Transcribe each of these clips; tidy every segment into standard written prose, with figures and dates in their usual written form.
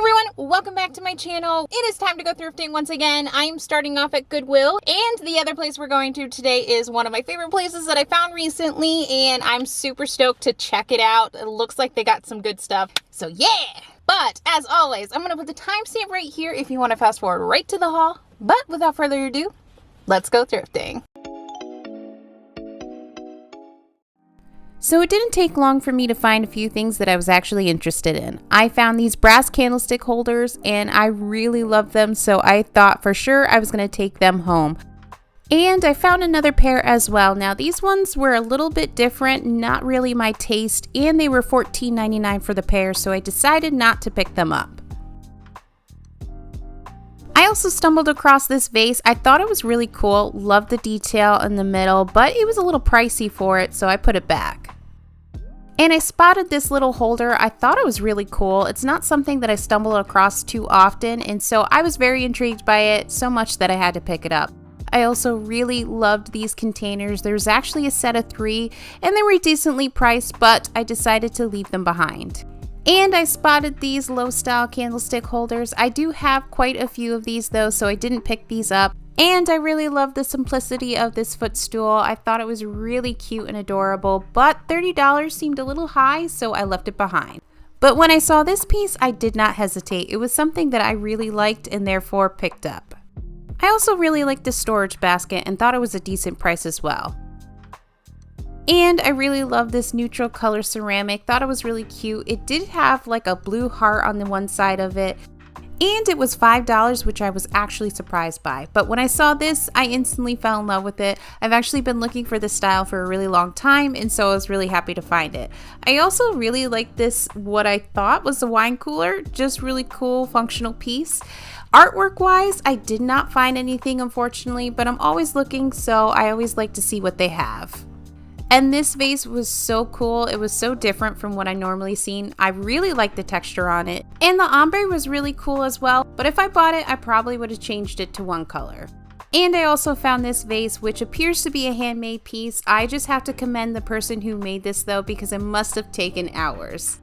everyone, welcome back to my channel. It is time to go thrifting once again. I'm starting off at Goodwill, and the other place we're going to today is one of my favorite places that I found recently, and I'm super stoked to check it out. It looks like they got some good stuff, so yeah! But as always, I'm gonna put the timestamp right here if you want to fast forward right to the haul. But without further ado, let's go thrifting. So it didn't take long for me to find a few things that I was actually interested in. I found these brass candlestick holders and I really love them, so I thought for sure I was going to take them home. And I found another pair as well. Now these ones were a little bit different, not really my taste, and they were $14.99 for the pair, so I decided not to pick them up. I also stumbled across this vase. I thought it was really cool, loved the detail in the middle, but it was a little pricey for it, so I put it back. And I spotted this little holder. I thought it was really cool. It's not something that I stumble across too often, and so I was very intrigued by it, so much that I had to pick it up. I also really loved these containers. There's actually a set of 3, and they were decently priced, but I decided to leave them behind. And I spotted these low style candlestick holders. I do have quite a few of these though, so I didn't pick these up. And I really love the simplicity of this footstool. I thought it was really cute and adorable, but $30 seemed a little high, so I left it behind. But when I saw this piece, I did not hesitate. It was something that I really liked and therefore picked up. I also really liked the storage basket and thought it was a decent price as well. And I really love this neutral color ceramic, thought it was really cute. It did have like a blue heart on the one side of it, and it was $5, which I was actually surprised by. But when I saw this, I instantly fell in love with it. I've actually been looking for this style for a really long time, and so I was really happy to find it. I also really like this, what I thought was a wine cooler, just really cool functional piece. Artwork wise, I did not find anything unfortunately, but I'm always looking, so I always like to see what they have. And this vase was so cool. It was so different from what I normally seen. I really liked the texture on it. And the ombre was really cool as well, but if I bought it, I probably would have changed it to one color. And I also found this vase, which appears to be a handmade piece. I just have to commend the person who made this though, because it must have taken hours.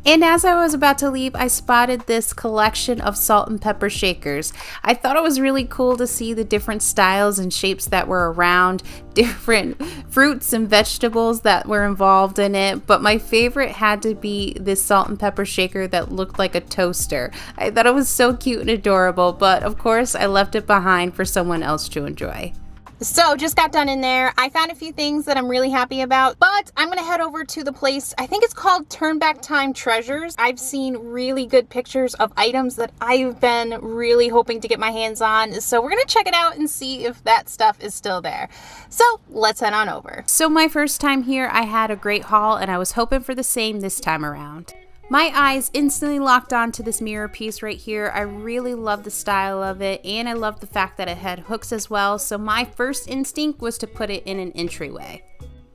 And as I was about to leave, I spotted this collection of salt and pepper shakers. I thought it was really cool to see the different styles and shapes that were around, different fruits and vegetables that were involved in it, but my favorite had to be this salt and pepper shaker that looked like a toaster. I thought it was so cute and adorable, but of course I left it behind for someone else to enjoy. So just got done in there. I found a few things that I'm really happy about, but I'm gonna head over to the place. I think it's called Turn Back Time Treasures. I've seen really good pictures of items that I've been really hoping to get my hands on. So we're gonna check it out and see if that stuff is still there. So let's head on over. So my first time here, I had a great haul and I was hoping for the same this time around. My eyes instantly locked on to this mirror piece right here. I really love the style of it, and I love the fact that it had hooks as well, so my first instinct was to put it in an entryway.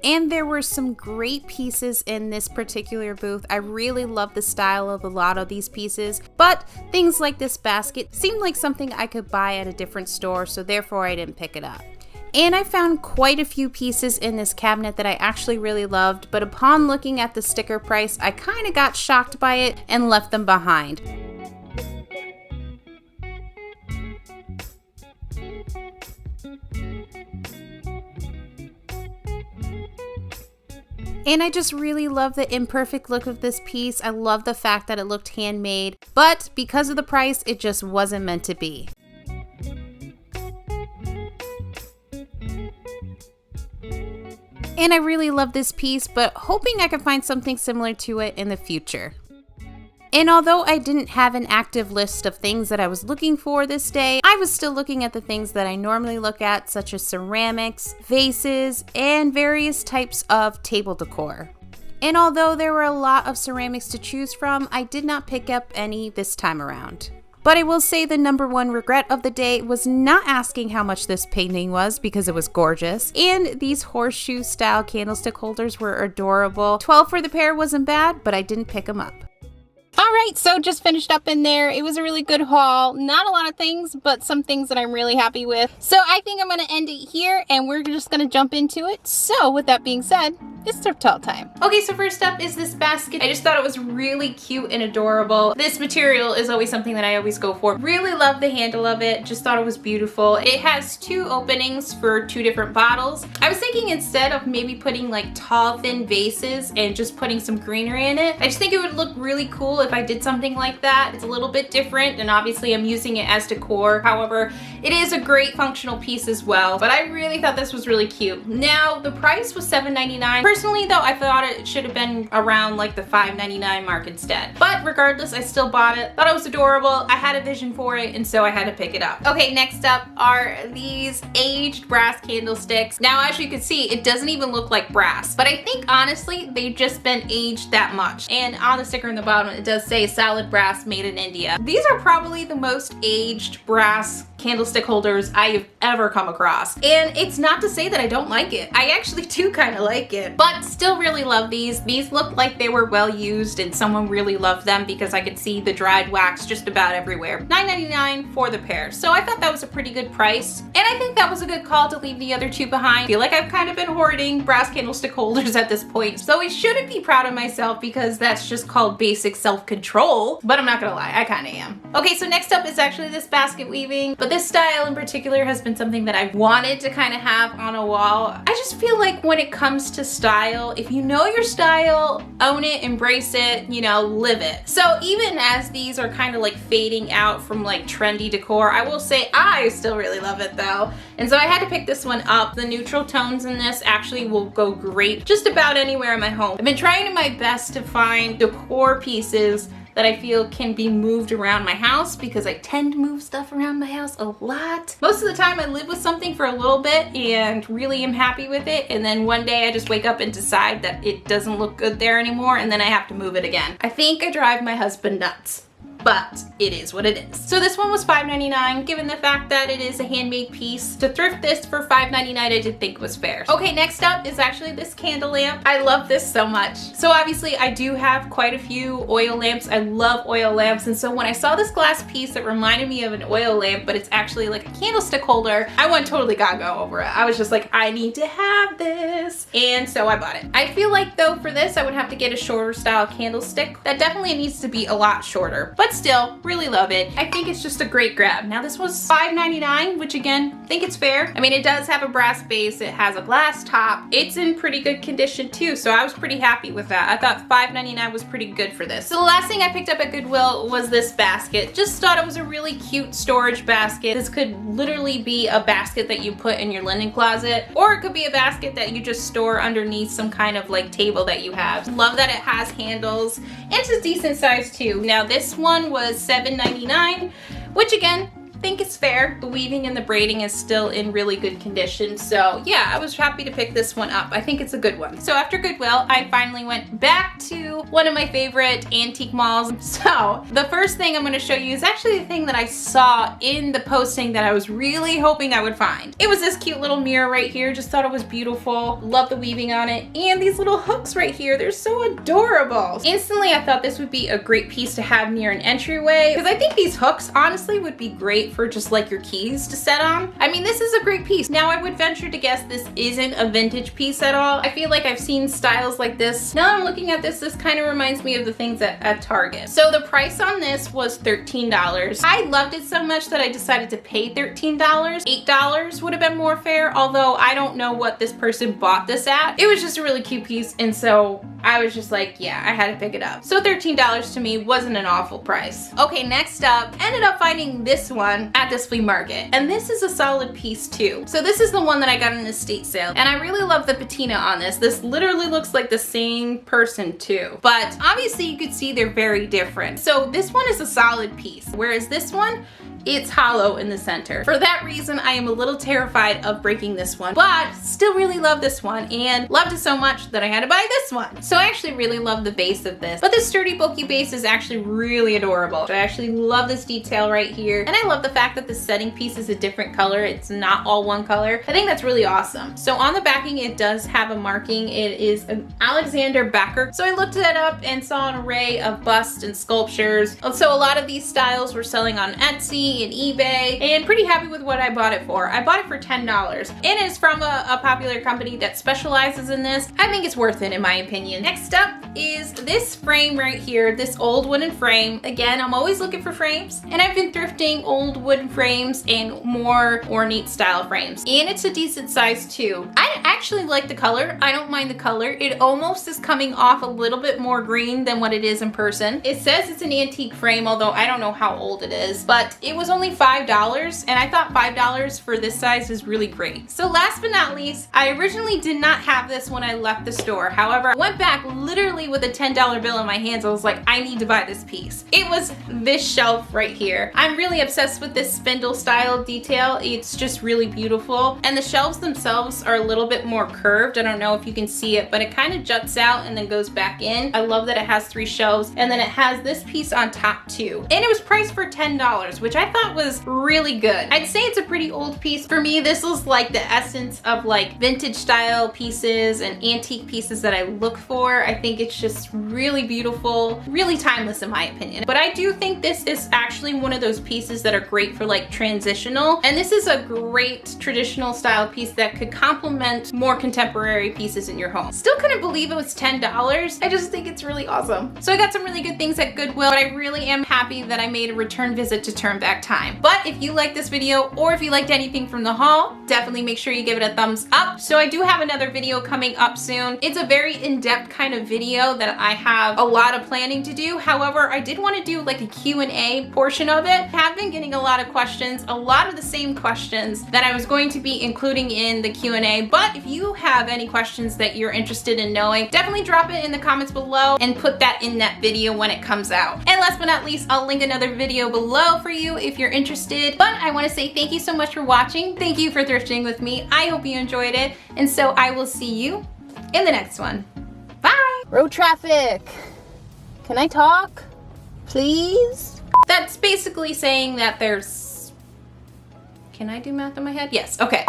And there were some great pieces in this particular booth. I really love the style of a lot of these pieces, but things like this basket seemed like something I could buy at a different store, so therefore I didn't pick it up. And I found quite a few pieces in this cabinet that I actually really loved, but upon looking at the sticker price, I kind of got shocked by it and left them behind. And I just really love the imperfect look of this piece. I love the fact that it looked handmade, but because of the price, it just wasn't meant to be. And I really love this piece, but hoping I can find something similar to it in the future. And although I didn't have an active list of things that I was looking for this day, I was still looking at the things that I normally look at, such as ceramics, vases, and various types of table decor. And although there were a lot of ceramics to choose from, I did not pick up any this time around. But I will say the number one regret of the day was not asking how much this painting was, because it was gorgeous. And these horseshoe style candlestick holders were adorable. $12 for the pair wasn't bad, but I didn't pick them up. All right, so just finished up in there. It was a really good haul. Not a lot of things, but some things that I'm really happy with. So I think I'm gonna end it here and we're just gonna jump into it. So with that being said, it's thrift haul time. Okay, so first up is this basket. I just thought it was really cute and adorable. This material is always something that I always go for. Really love the handle of it. Just thought it was beautiful. It has 2 openings for 2 different bottles. I was thinking instead of maybe putting like tall, thin vases and just putting some greenery in it, I just think it would look really cool if I did something like that. It's a little bit different and obviously I'm using it as decor. However, it is a great functional piece as well, but I really thought this was really cute. Now, the price was $7.99. Personally though, I thought it should have been around like the $5.99 mark instead. But regardless, I still bought it. Thought it was adorable. I had a vision for it and so I had to pick it up. Okay, next up are these aged brass candlesticks. Now, as you can see, it doesn't even look like brass, but I think honestly, they've just been aged that much. And on the sticker in the bottom, it does say solid brass made in India. These are probably the most aged brass candlestick holders I have ever come across. And it's not to say that I don't like it. I actually do kind of like it, but still really love these. These look like they were well used and someone really loved them because I could see the dried wax just about everywhere. $9.99 for the pair. So I thought that was a pretty good price. And I think that was a good call to leave the other 2 behind. I feel like I've kind of been hoarding brass candlestick holders at this point. So I shouldn't be proud of myself because that's just called basic self-control. But I'm not gonna lie, I kind of am. Okay, so next up is actually this basket weaving. But this style in particular has been something that I've wanted to kind of have on a wall. I just feel like when it comes to style, if you know your style, own it, embrace it, you know, live it. So even as these are kind of like fading out from like trendy decor, I will say I still really love it though. And so I had to pick this one up. The neutral tones in this actually will go great just about anywhere in my home. I've been trying my best to find decor pieces that I feel can be moved around my house because I tend to move stuff around my house a lot. Most of the time I live with something for a little bit and really am happy with it, and then one day I just wake up and decide that it doesn't look good there anymore and then I have to move it again. I think I drive my husband nuts, but it is what it is. So this one was $5.99. Given the fact that it is a handmade piece, to thrift this for $5.99 I did think was fair. Okay, next up is actually this candle lamp. I love this so much. So obviously I do have quite a few oil lamps. I love oil lamps, and so when I saw this glass piece that reminded me of an oil lamp, but it's actually like a candlestick holder, I went totally gaga over it. I was just like, I need to have this, and so I bought it. I feel like though for this I would have to get a shorter style candlestick. That definitely needs to be a lot shorter, but still really love it. I think it's just a great grab. Now this was $5.99, which again, I think it's fair. I mean, it does have a brass base, it has a glass top, it's in pretty good condition too, so I was pretty happy with that. I thought $5.99 was pretty good for this. So the last thing I picked up at Goodwill was this basket. Just thought it was a really cute storage basket. This could literally be a basket that you put in your linen closet, or it could be a basket that you just store underneath some kind of like table that you have. Love that it has handles, and it's a decent size too. Now this one was $7.99, which again, I think it's fair. The weaving and the braiding is still in really good condition. So yeah, I was happy to pick this one up. I think it's a good one. So after Goodwill, I finally went back to one of my favorite antique malls. So the first thing I'm going to show you is actually the thing that I saw in the posting that I was really hoping I would find. It was this cute little mirror right here. Just thought it was beautiful. Love the weaving on it. And these little hooks right here. They're so adorable. Instantly, I thought this would be a great piece to have near an entryway, because I think these hooks honestly would be great for just like your keys to set on. I mean, this is a great piece. Now I would venture to guess this isn't a vintage piece at all. I feel like I've seen styles like this. Now I'm looking at this kind of reminds me of the things at Target. So the price on this was $13. I loved it so much that I decided to pay $13. $8 would have been more fair, although I don't know what this person bought this at. It was just a really cute piece, and so I was just like, yeah, I had to pick it up. So $13 to me wasn't an awful price. Okay, next up, ended up finding this one at this flea market, and this is a solid piece too. So this is the one that I got in an estate sale, and I really love the patina on this. This literally looks like the same person too, but obviously you could see they're very different. So this one is a solid piece, whereas this one it's hollow in the center. For that reason, I am a little terrified of breaking this one, but still really love this one and loved it so much that I had to buy this one. So I actually really love the base of this, but this sturdy bulky base is actually really adorable. I actually love this detail right here, and I love the fact that the setting piece is a different color. It's not all one color. I think that's really awesome. So on the backing, it does have a marking. It is an Alexander Becker. So I looked that up and saw an array of busts and sculptures. So a lot of these styles were selling on Etsy and eBay, and pretty happy with what I bought it for. I bought it for $10, and it's from a popular company that specializes in this. I think it's worth it in my opinion. Next up is this frame right here, this old wooden frame. Again, I'm always looking for frames, and I've been thrifting old wooden frames and more ornate style frames, and it's a decent size too. I actually like the color. I don't mind the color. It almost is coming off a little bit more green than what it is in person. It says it's an antique frame, although I don't know how old it is, but it was only $5, and I thought $5 for this size is really great. So last but not least, I originally did not have this when I left the store. However, I went back literally with a $10 bill in my hands. I was like, I need to buy this piece. It was this shelf right here. I'm really obsessed with this spindle style detail. It's just really beautiful, and the shelves themselves are a little bit more curved. I don't know if you can see it, but it kind of juts out and then goes back in. I love that it has 3 shelves, and then it has this piece on top too. And it was priced for $10, which I thought was really good. I'd say it's a pretty old piece. For me, this was like the essence of like vintage style pieces and antique pieces that I look for. I think it's just really beautiful, really timeless in my opinion. But I do think this is actually one of those pieces that are great for like transitional, and this is a great traditional style piece that could complement more contemporary pieces in your home. Still couldn't believe it was $10. I just think it's really awesome. So I got some really good things at Goodwill, but I really am happy that I made a return visit to Turn Back Time. But if you like this video, or if you liked anything from the haul, definitely make sure you give it a thumbs up. So I do have another video coming up soon. It's a very in-depth kind of video that I have a lot of planning to do. However, I did want to do like a Q&A portion of it. I have been getting a lot of questions, a lot of the same questions that I was going to be including in the Q&A. But if you have any questions that you're interested in knowing, definitely drop it in the comments below and put that in that video when it comes out. And last but not least, I'll link another video below for you if you're interested. But I want to say thank you so much for watching. Thank you for thrifting with me. I hope you enjoyed it. And so I will see you in the next one. Bye! Road traffic. Can I talk? Please? That's basically saying that there's... Can I do math in my head? Yes, okay.